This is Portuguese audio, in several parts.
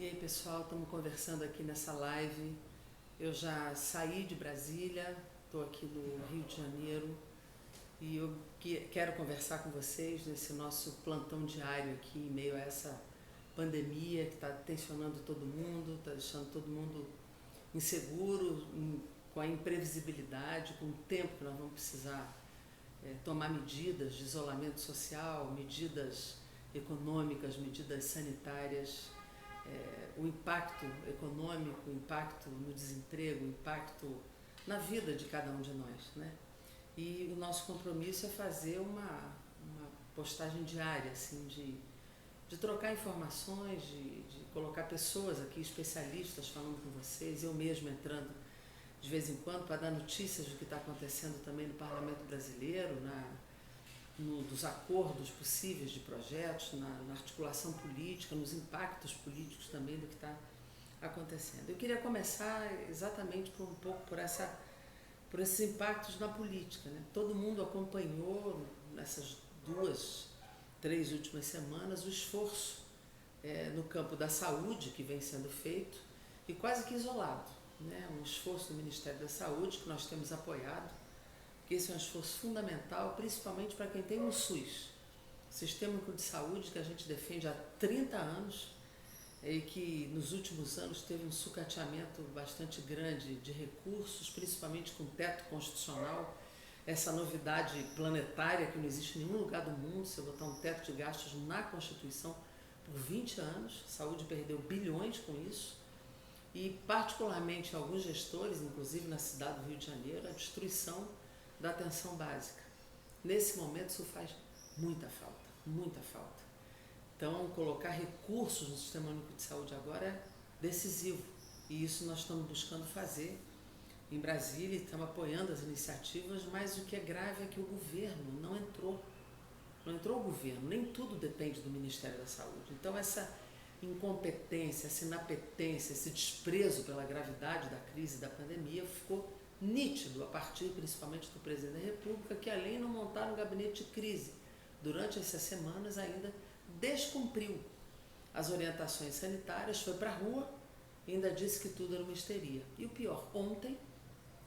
E aí, pessoal, estamos conversando aqui nessa live. Eu já saí de Brasília, estou aqui no Rio de Janeiro e eu quero conversar com vocês nesse nosso plantão diário aqui, em meio a essa pandemia que está tensionando todo mundo, está deixando todo mundo inseguro, com a imprevisibilidade, com o tempo que nós vamos precisar tomar medidas de isolamento social, medidas econômicas, medidas sanitárias. O impacto econômico, o impacto no desemprego, o impacto na vida de cada um de nós, né? E o nosso compromisso é fazer uma postagem diária, assim, de trocar informações, de colocar pessoas aqui, especialistas falando com vocês, eu mesmo entrando de vez em quando para dar notícias do que está acontecendo também no Parlamento Brasileiro, dos acordos possíveis de projetos, na articulação política, nos impactos políticos também do que está acontecendo. Eu queria começar exatamente por esses impactos na política, né? Todo mundo acompanhou nessas 2, 3 últimas semanas o esforço no campo da saúde que vem sendo feito e quase que isolado, né? Um esforço do Ministério da Saúde que nós temos apoiado, porque esse é um esforço fundamental, principalmente para quem tem um SUS, Sistema Único de Saúde, que a gente defende há 30 anos e que nos últimos anos teve um sucateamento bastante grande de recursos, principalmente com teto constitucional, essa novidade planetária que não existe em nenhum lugar do mundo, você botar um teto de gastos na Constituição por 20 anos, a saúde perdeu bilhões com isso, e particularmente alguns gestores, inclusive na cidade do Rio de Janeiro, a destruição da atenção básica. Nesse momento isso faz muita falta, muita falta. Então, colocar recursos no Sistema Único de Saúde agora é decisivo e isso nós estamos buscando fazer em Brasília e estamos apoiando as iniciativas, mas o que é grave é que o governo não entrou o governo, nem tudo depende do Ministério da Saúde. Então, essa incompetência, essa inapetência, esse desprezo pela gravidade da crise da pandemia ficou nítido a partir principalmente do presidente da República, que além de não montar um gabinete de crise durante essas semanas ainda descumpriu as orientações sanitárias, foi para a rua e ainda disse que tudo era uma histeria. E o pior, ontem,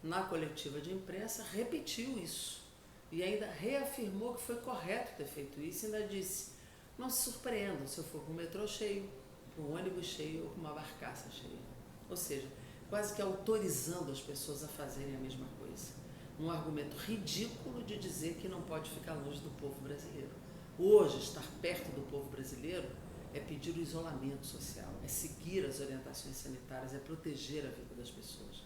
na coletiva de imprensa, repetiu isso e ainda reafirmou que foi correto ter feito isso e ainda disse: não se surpreendam se eu for para um metrô cheio, para um ônibus cheio ou para uma barcaça cheia. Ou seja, quase que autorizando as pessoas a fazerem a mesma coisa. Um argumento ridículo de dizer que não pode ficar longe do povo brasileiro. Hoje, estar perto do povo brasileiro é pedir o isolamento social, é seguir as orientações sanitárias, é proteger a vida das pessoas.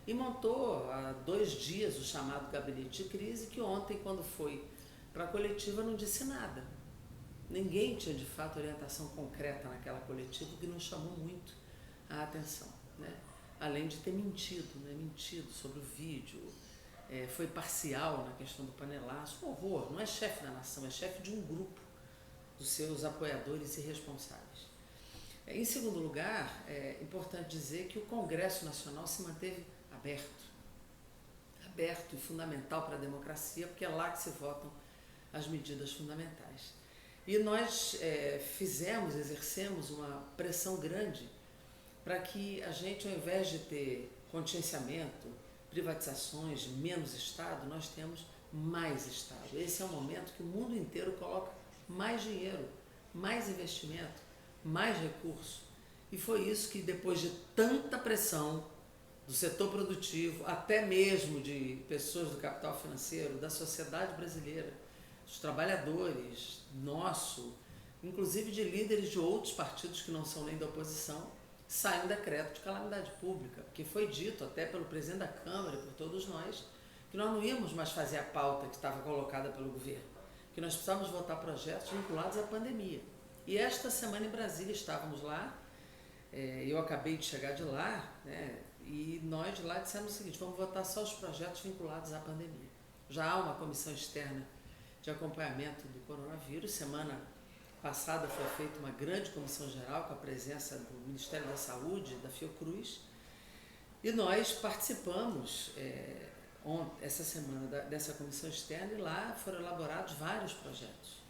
E montou há 2 dias o chamado gabinete de crise, que ontem, quando foi para a coletiva, não disse nada. Ninguém tinha, de fato, orientação concreta naquela coletiva, o que nos chamou muito a atenção, né? Além de ter mentido, né? Mentido sobre o vídeo, foi parcial na questão do panelaço, um horror, não é chefe da nação, é chefe de um grupo dos seus apoiadores e responsáveis. Em segundo lugar, é importante dizer que o Congresso Nacional se manteve aberto e fundamental para a democracia, porque é lá que se votam as medidas fundamentais. E nós exercemos uma pressão grande para que a gente, ao invés de ter contingenciamento, privatizações, menos Estado, nós temos mais Estado. Esse é o momento que o mundo inteiro coloca mais dinheiro, mais investimento, mais recurso. E foi isso que, depois de tanta pressão do setor produtivo, até mesmo de pessoas do capital financeiro, da sociedade brasileira, dos trabalhadores, inclusive de líderes de outros partidos que não são nem da oposição, sai um decreto de calamidade pública, porque foi dito até pelo presidente da Câmara e por todos nós que nós não íamos mais fazer a pauta que estava colocada pelo governo, que nós precisávamos votar projetos vinculados à pandemia. E esta semana em Brasília estávamos lá, eu acabei de chegar de lá, né, e nós de lá dissemos o seguinte: vamos votar só os projetos vinculados à pandemia. Já há uma comissão externa de acompanhamento do coronavírus. Semana passada foi feita uma grande comissão geral com a presença do Ministério da Saúde, da Fiocruz, e nós participamos essa semana dessa comissão externa e lá foram elaborados vários projetos.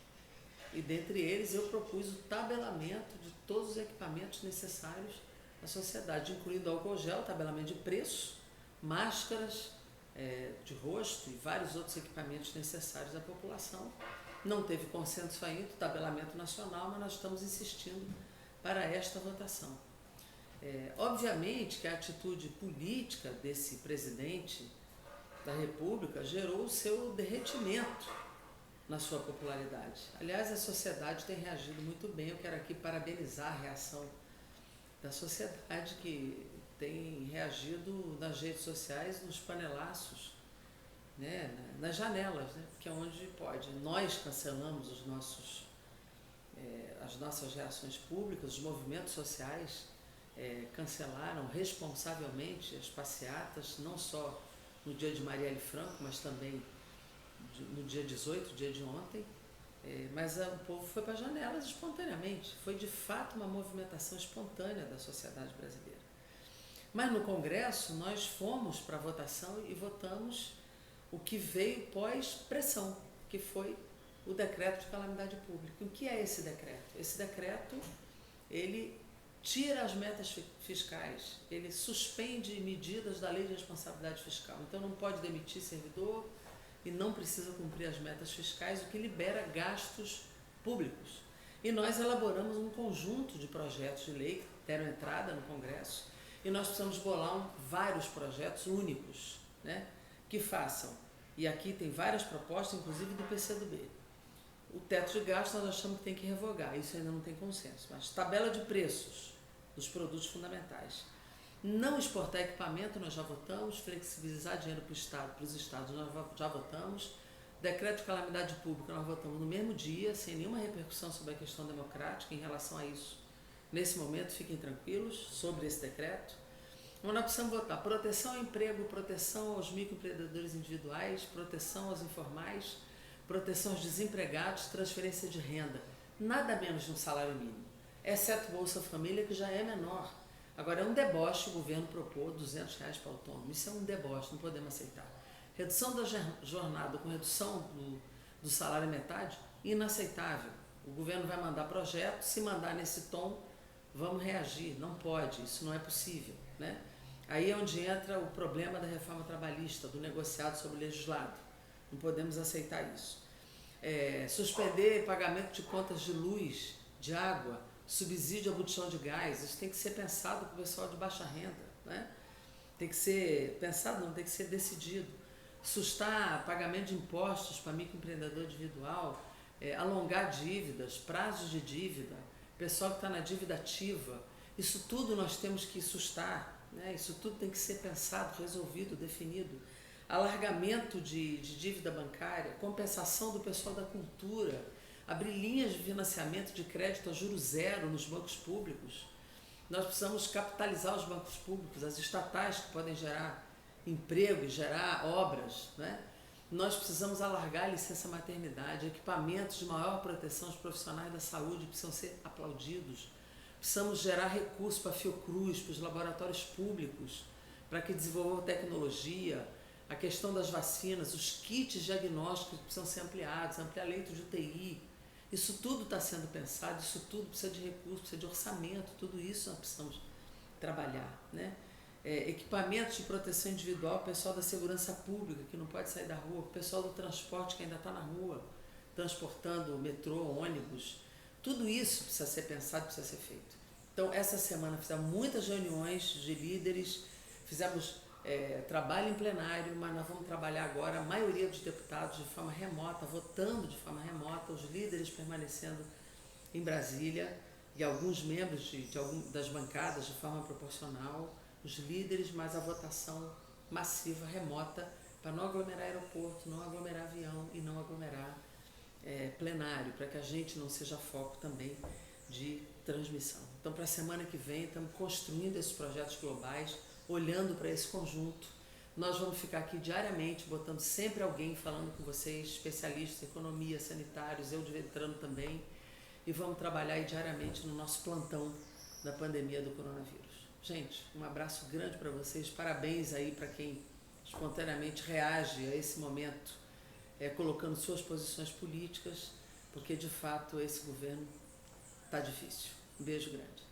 E dentre eles eu propus o tabelamento de todos os equipamentos necessários à sociedade, incluindo álcool gel, tabelamento de preço, máscaras de rosto e vários outros equipamentos necessários à população. Não teve consenso ainda, tabelamento nacional, mas nós estamos insistindo para esta votação. Obviamente que a atitude política desse presidente da República gerou o seu derretimento na sua popularidade. Aliás, a sociedade tem reagido muito bem. Eu quero aqui parabenizar a reação da sociedade, que tem reagido nas redes sociais, nos panelaços, né, nas janelas, né, que é onde pode. Nós cancelamos as nossas reações públicas, os movimentos sociais cancelaram responsavelmente as passeatas, não só no dia de Marielle Franco, mas também no dia 18, dia de ontem, mas o povo foi para as janelas espontaneamente. Foi de fato uma movimentação espontânea da sociedade brasileira. Mas no Congresso nós fomos para a votação e votamos o que veio pós-pressão, que foi o decreto de calamidade pública. O que é esse decreto? Esse decreto, ele tira as metas fiscais, ele suspende medidas da lei de responsabilidade fiscal. Então não pode demitir servidor e não precisa cumprir as metas fiscais, o que libera gastos públicos. E nós elaboramos um conjunto de projetos de lei que deram entrada no Congresso, e nós precisamos bolar vários projetos únicos, né, que façam. E aqui tem várias propostas, inclusive do PCdoB. O teto de gastos nós achamos que tem que revogar, isso ainda não tem consenso, mas tabela de preços dos produtos fundamentais. Não exportar equipamento, nós já votamos. Flexibilizar dinheiro para os estados, nós já votamos. Decreto de calamidade pública, nós votamos no mesmo dia, sem nenhuma repercussão sobre a questão democrática em relação a isso. Nesse momento, fiquem tranquilos sobre esse decreto. Mas nós precisamos votar proteção ao emprego, proteção aos microempreendedores individuais, proteção aos informais, proteção aos desempregados, transferência de renda. Nada menos de um salário mínimo, exceto Bolsa Família, que já é menor. Agora, é um deboche o governo propor R$200 para o autônomo. Isso é um deboche, não podemos aceitar. Redução da jornada com redução do salário metade, inaceitável. O governo vai mandar projeto, se mandar nesse tom, vamos reagir. Não pode, isso não é possível, né? Aí é onde entra o problema da reforma trabalhista, do negociado sobre o legislado. Não podemos aceitar isso. Suspender pagamento de contas de luz, de água, subsídio à botijão de gás, isso tem que ser pensado para o pessoal de baixa renda, né? Tem que ser pensado, não, tem que ser decidido. Sustar pagamento de impostos para microempreendedor individual, alongar dívidas, prazos de dívida, pessoal que está na dívida ativa, isso tudo nós temos que sustar, né? Isso tudo tem que ser pensado, resolvido, definido. Alargamento de dívida bancária, compensação do pessoal da cultura, abrir linhas de financiamento de crédito a juros zero nos bancos públicos. Nós precisamos capitalizar os bancos públicos, as estatais que podem gerar emprego e gerar obras, né? Nós precisamos alargar a licença maternidade, equipamentos de maior proteção aos profissionais da saúde precisam ser aplaudidos. Precisamos gerar recursos para a Fiocruz, para os laboratórios públicos, para que desenvolvam tecnologia, a questão das vacinas, os kits diagnósticos precisam ser ampliados, ampliar leito de UTI. Isso tudo está sendo pensado, isso tudo precisa de recursos, precisa de orçamento, tudo isso nós precisamos trabalhar, né? Equipamentos de proteção individual, pessoal da segurança pública que não pode sair da rua, pessoal do transporte que ainda está na rua, transportando metrô, ônibus, tudo isso precisa ser pensado, precisa ser feito. Então, essa semana fizemos muitas reuniões de líderes, fizemos trabalho em plenário, mas nós vamos trabalhar agora, a maioria dos deputados de forma remota, votando de forma remota, os líderes permanecendo em Brasília e alguns membros das bancadas de forma proporcional, os líderes, mas a votação massiva, remota, para não aglomerar aeroporto, não aglomerar avião e não aglomerar plenário, para que a gente não seja foco também de transmissão. Então, para a semana que vem, estamos construindo esses projetos globais, olhando para esse conjunto. Nós vamos ficar aqui diariamente, botando sempre alguém falando com vocês, especialistas em economia, sanitários, eu entrando também, e vamos trabalhar aí diariamente no nosso plantão da pandemia do coronavírus. Gente, um abraço grande para vocês, parabéns aí para quem espontaneamente reage a esse momento, colocando suas posições políticas. porque de fato esse governo está difícil. Um beijo grande.